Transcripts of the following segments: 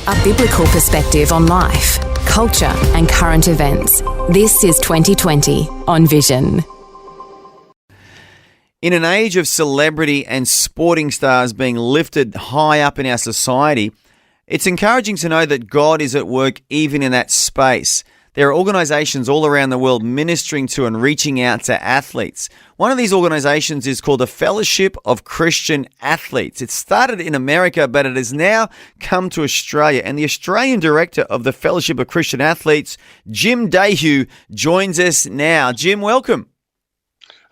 A biblical perspective on life, culture and current events. This is 2020 on Vision. In an age of celebrity and sporting stars being lifted high up in our society, it's encouraging to know that God is at work even in that space. There are organisations all around the world ministering to and reaching out to athletes. One of these organisations is called the Fellowship of Christian Athletes. It started in America, but it has now come to Australia. And the Australian director of the Fellowship of Christian Athletes, Jim Dayhew, joins us now. Jim, welcome.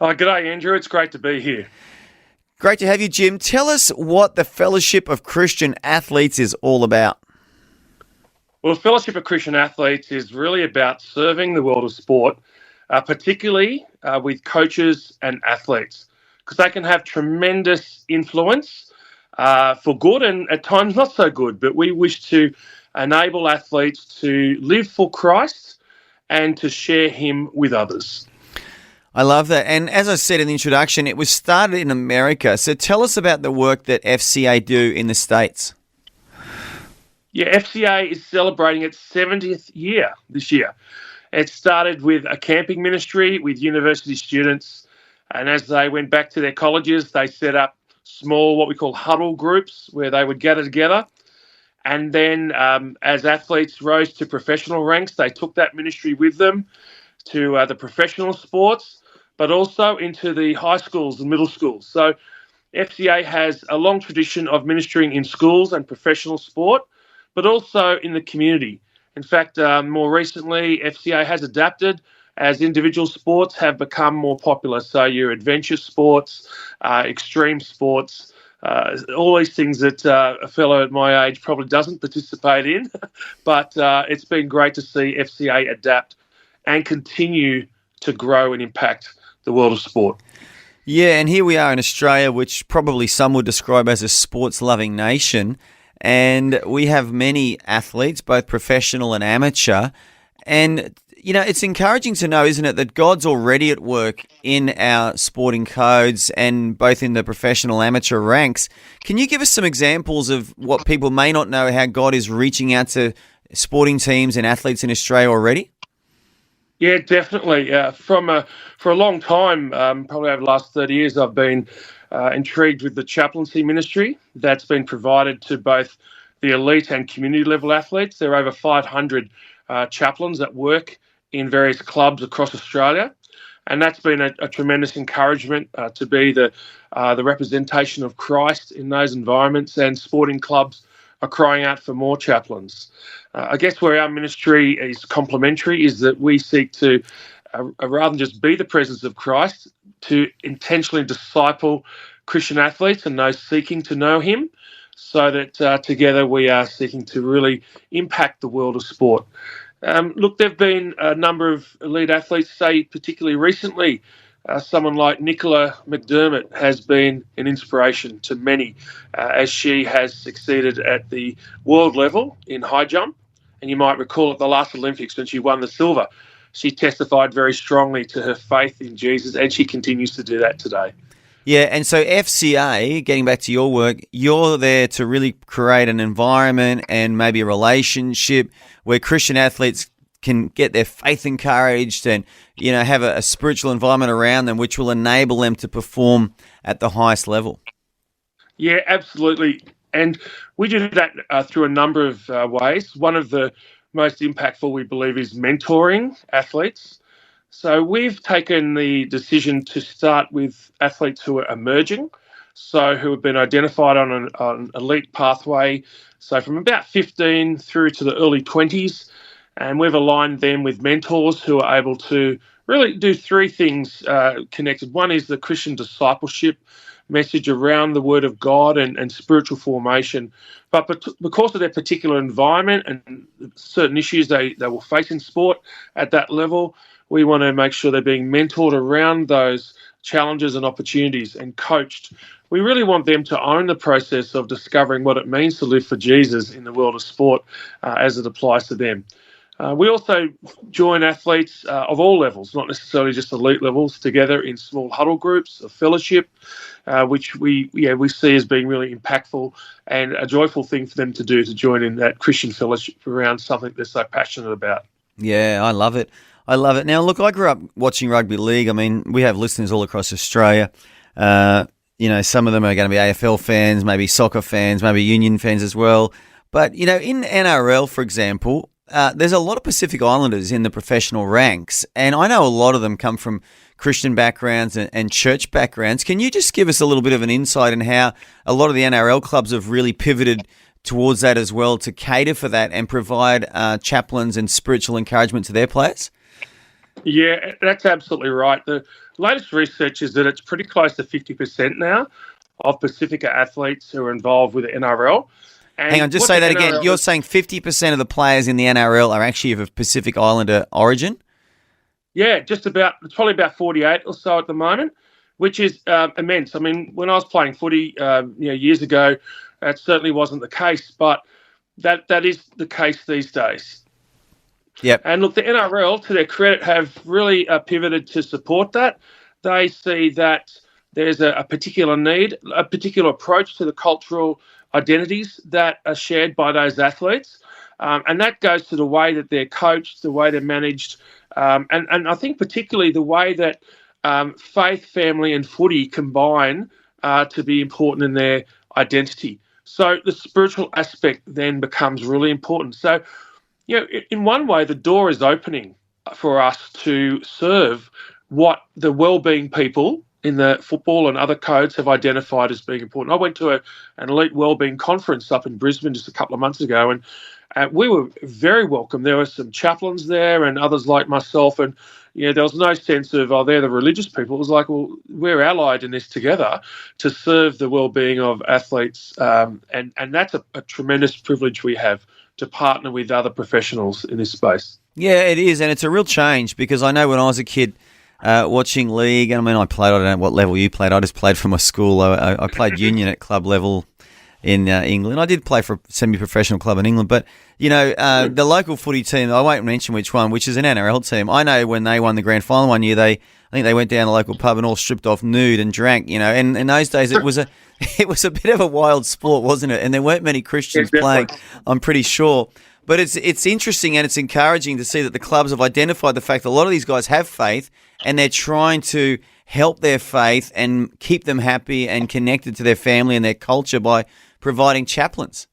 G'day, Andrew. It's great to be here. Great to have you, Jim. Tell us what the Fellowship of Christian Athletes is all about. Well, the Fellowship of Christian Athletes is really about serving the world of sport, particularly with coaches and athletes, because they can have tremendous influence for good and at times not so good. But we wish to enable athletes to live for Christ and to share him with others. I love that. And as I said in the introduction, it was started in America. So tell us about the work that FCA do in the States. Yeah, FCA is celebrating its 70th year this year. It started with a camping ministry with university students, and as they went back to their colleges, they set up small, what we call huddle groups, where they would gather together. And then as athletes rose to professional ranks, they took that ministry with them to the professional sports, but also into the high schools and middle schools. So FCA has a long tradition of ministering in schools and professional sport, but also in the community. In fact, more recently, FCA has adapted as individual sports have become more popular. So your adventure sports, extreme sports, all these things that a fellow at my age probably doesn't participate in. But it's been great to see FCA adapt and continue to grow and impact the world of sport. Yeah, and here we are in Australia, which probably some would describe as a sports-loving nation. And we have many athletes, both professional and amateur. And, you know, it's encouraging to know, isn't it, that God's already at work in our sporting codes and both in the professional amateur ranks. Can you give us some examples of what people may not know, how God is reaching out to sporting teams and athletes in Australia already? Yeah, definitely. For a long time, probably over the last 30 years, I've been intrigued with the chaplaincy ministry that's been provided to both the elite and community level athletes. There are over 500 chaplains that work in various clubs across Australia, and that's been a tremendous encouragement to be the representation of Christ in those environments, and sporting clubs are crying out for more chaplains. I guess where our ministry is complementary is that we seek to, rather than just be the presence of Christ, to intentionally disciple Christian athletes and those seeking to know him, so that together we are seeking to really impact the world of sport. Look, there have been a number of elite athletes, say particularly recently, someone like Nicola McDermott has been an inspiration to many as she has succeeded at the world level in high jump. And you might recall at the last Olympics when she won the silver, she testified very strongly to her faith in Jesus, and she continues to do that today. Yeah, and so FCA, getting back to your work, you're there to really create an environment and maybe a relationship where Christian athletes can get their faith encouraged and, you know, have a spiritual environment around them which will enable them to perform at the highest level. Yeah, absolutely. And we do that through a number of ways. One of the most impactful, we believe, is mentoring athletes. So we've taken the decision to start with athletes who are emerging, so who have been identified on an elite pathway, so from about 15 through to the early 20s, and we've aligned them with mentors who are able to really do three things connected. One is the Christian discipleship message around the Word of God and spiritual formation. But because of their particular environment and certain issues they will face in sport at that level, we want to make sure they're being mentored around those challenges and opportunities and coached. We really want them to own the process of discovering what it means to live for Jesus in the world of sport as it applies to them. We also join athletes of all levels, not necessarily just elite levels, together in small huddle groups of fellowship, which we see as being really impactful and a joyful thing for them to do, to join in that Christian fellowship around something they're so passionate about. Yeah, I love it. I love it. Now, look, I grew up watching rugby league. I mean, we have listeners all across Australia. Some of them are going to be AFL fans, maybe soccer fans, maybe Union fans as well. But, in NRL, for example, there's a lot of Pacific Islanders in the professional ranks, and I know a lot of them come from Christian backgrounds and church backgrounds. Can you just give us a little bit of an insight in how a lot of the NRL clubs have really pivoted towards that as well, to cater for that and provide chaplains and spiritual encouragement to their players? Yeah, that's absolutely right. The latest research is that it's pretty close to 50% now of Pacifica athletes who are involved with the NRL. And hang on, just say that again. You're saying 50% of the players in the NRL are actually of Pacific Islander origin? Yeah, it's probably about 48 or so at the moment, which is immense. I mean, when I was playing footy years ago, that certainly wasn't the case, but that is the case these days. Yep. And look, the NRL, to their credit, have really pivoted to support that. They see that there's a particular need, a particular approach to the cultural identities that are shared by those athletes. And that goes to the way that they're coached, the way they're managed, and I think particularly the way that faith, family and footy combine to be important in their identity. So the spiritual aspect then becomes really important. So, in one way, the door is opening for us to serve what the well-being people in the football and other codes have identified as being important. I went to an elite wellbeing conference up in Brisbane just a couple of months ago, and we were very welcome. There were some chaplains there and others like myself, and there was no sense of, they're the religious people. It was like, well, we're allied in this together to serve the well-being of athletes, and that's a tremendous privilege we have to partner with other professionals in this space. Yeah, it is, and it's a real change, because I know when I was a kid watching league, I mean, I don't know what level you played. I just played for my school. I played union at club level in England. I did play for a semi-professional club in England, but the local footy team, I won't mention which one, which is an NRL team. I know when they won the grand final one year, I think they went down the local pub and all stripped off nude and drank. And in those days it was a bit of a wild sport, wasn't it? And there weren't many Christians playing, I'm pretty sure. But it's interesting and it's encouraging to see that the clubs have identified the fact that a lot of these guys have faith, and they're trying to help their faith and keep them happy and connected to their family and their culture by providing chaplains.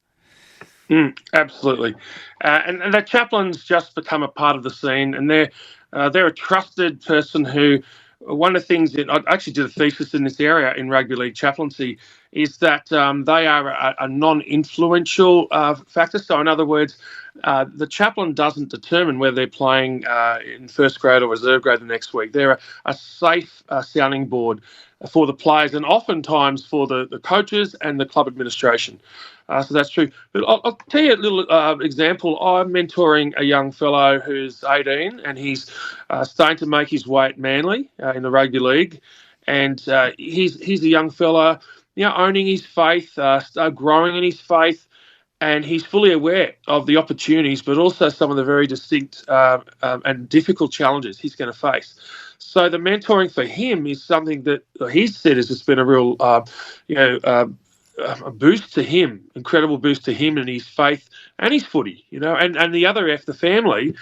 Absolutely. And the chaplains just become a part of the scene, and they're a trusted person who, one of the things that I actually did a thesis in this area in rugby league chaplaincy, is that they are a non-influential factor. So in other words, the chaplain doesn't determine whether they're playing in first grade or reserve grade the next week. They're a safe sounding board for the players, and oftentimes for the coaches and the club administration. So that's true. But I'll tell you a little example. I'm mentoring a young fellow who's 18, and he's starting to make his way at Manly in the rugby league. And he's a young fella, owning his faith, growing in his faith, and he's fully aware of the opportunities, but also some of the very distinct and difficult challenges he's going to face. So the mentoring for him is something that he's said has just been a real, a boost to him, incredible boost to him and his faith and his footy, and the other the family,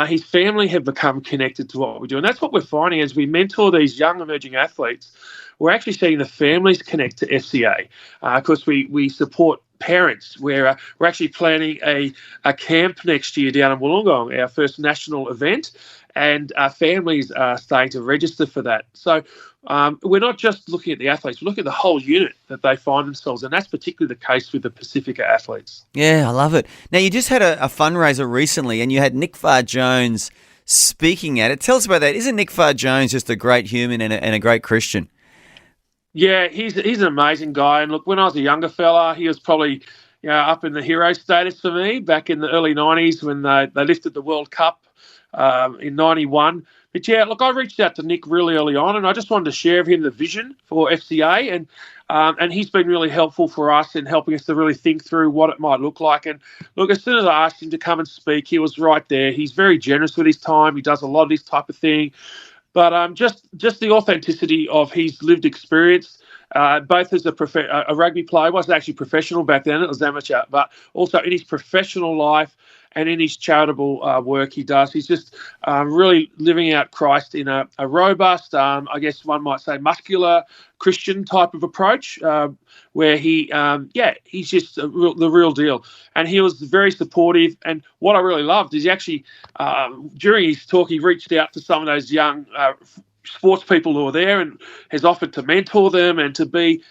his family have become connected to what we do. And that's what we're finding as we mentor these young emerging athletes. We're actually seeing the families connect to FCA because we support parents. We're actually planning a camp next year down in Wollongong, our first national event, and families are starting to register for that. So we're not just looking at the athletes, we're looking at the whole unit that they find themselves, and that's particularly the case with the Pacifica athletes. Yeah, I love it. Now, you just had a fundraiser recently, and you had Nick Farr-Jones speaking at it. Tell us about that. Isn't Nick Farr-Jones just a great human and a great Christian? Yeah, he's an amazing guy. And look, when I was a younger fella, he was probably up in the hero status for me back in the early 90s when they lifted the World Cup in 91. But yeah, look, I reached out to Nick really early on, and I just wanted to share with him the vision for FCA. And And he's been really helpful for us in helping us to really think through what it might look like. And look, as soon as I asked him to come and speak, he was right there. He's very generous with his time. He does a lot of this type of thing. But just the authenticity of his lived experience, both as a rugby player, wasn't actually professional back then, it was amateur, but also in his professional life and in his charitable work he does. He's just really living out Christ in a robust, I guess one might say muscular Christian type of approach, where he's just the real deal. And he was very supportive. And what I really loved is he actually, during his talk, he reached out to some of those young sports people who are there and has offered to mentor them and to be,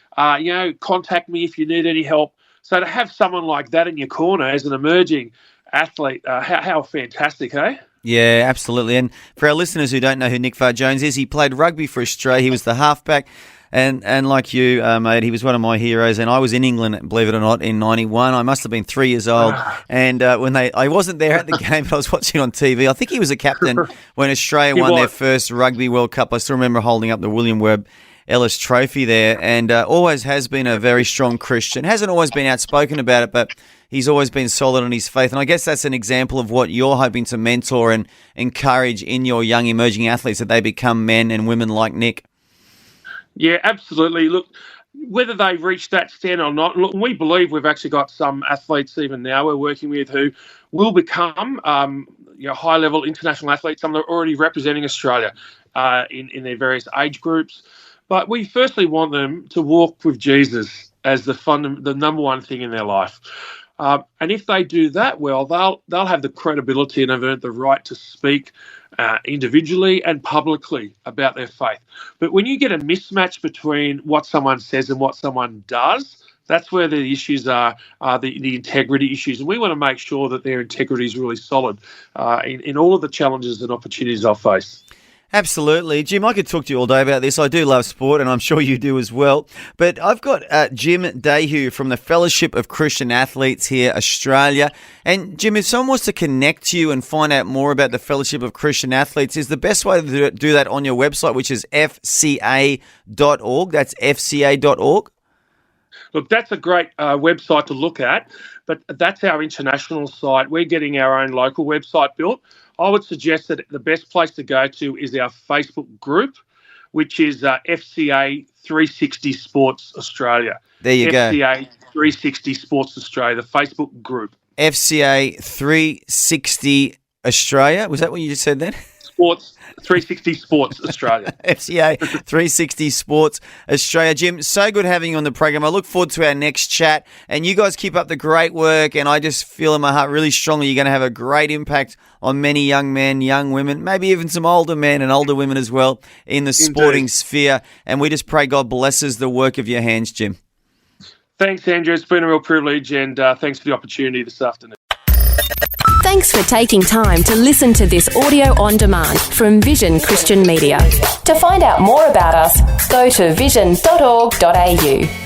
contact me if you need any help. So to have someone like that in your corner as an emerging athlete, how fantastic, eh? Yeah, absolutely. And for our listeners who don't know who Nick Farr-Jones is, he played rugby for Australia. He was the halfback. And like you, mate, he was one of my heroes. And I was in England, believe it or not, in 91. I must have been 3 years old. And I wasn't there at the game, but I was watching on TV. I think he was a captain when Australia won their first Rugby World Cup. I still remember holding up the William Webb Ellis Trophy there, and always has been a very strong Christian. Hasn't always been outspoken about it, but he's always been solid on his faith. And I guess that's an example of what you're hoping to mentor and encourage in your young emerging athletes, that they become men and women like Nick. Yeah, absolutely. Look, whether they reach that standard or not, look, we believe we've actually got some athletes even now we're working with who will become high-level international athletes. Some that are already representing Australia in their various age groups. But we firstly want them to walk with Jesus as the number one thing in their life. And if they do that well, they'll have the credibility and have earned the right to speak individually and publicly about their faith. But when you get a mismatch between what someone says and what someone does, that's where the issues are the integrity issues. And we want to make sure that their integrity is really solid in all of the challenges and opportunities they'll face. Absolutely. Jim, I could talk to you all day about this. I do love sport, and I'm sure you do as well. But I've got Jim Dayhew from the Fellowship of Christian Athletes here, Australia. And Jim, if someone wants to connect to you and find out more about the Fellowship of Christian Athletes, is the best way to do that on your website, which is fca.org. That's fca.org. Look, that's a great website to look at, but that's our international site. We're getting our own local website built. I would suggest that the best place to go to is our Facebook group, which is FCA 360 Sports Australia. There you go. FCA 360 Sports Australia, the Facebook group. FCA 360 Australia. Was that what you just said then? Sports 360 Sports Australia. FCA 360 Sports Australia. Jim, so good having you on the program. I look forward to our next chat. And you guys keep up the great work. And I just feel in my heart really strongly you're going to have a great impact on many young men, young women, maybe even some older men and older women as well in the sporting sphere. And we just pray God blesses the work of your hands, Jim. Thanks, Andrew. It's been a real privilege. And thanks for the opportunity this afternoon. Thanks for taking time to listen to this audio on demand from Vision Christian Media. To find out more about us, go to vision.org.au.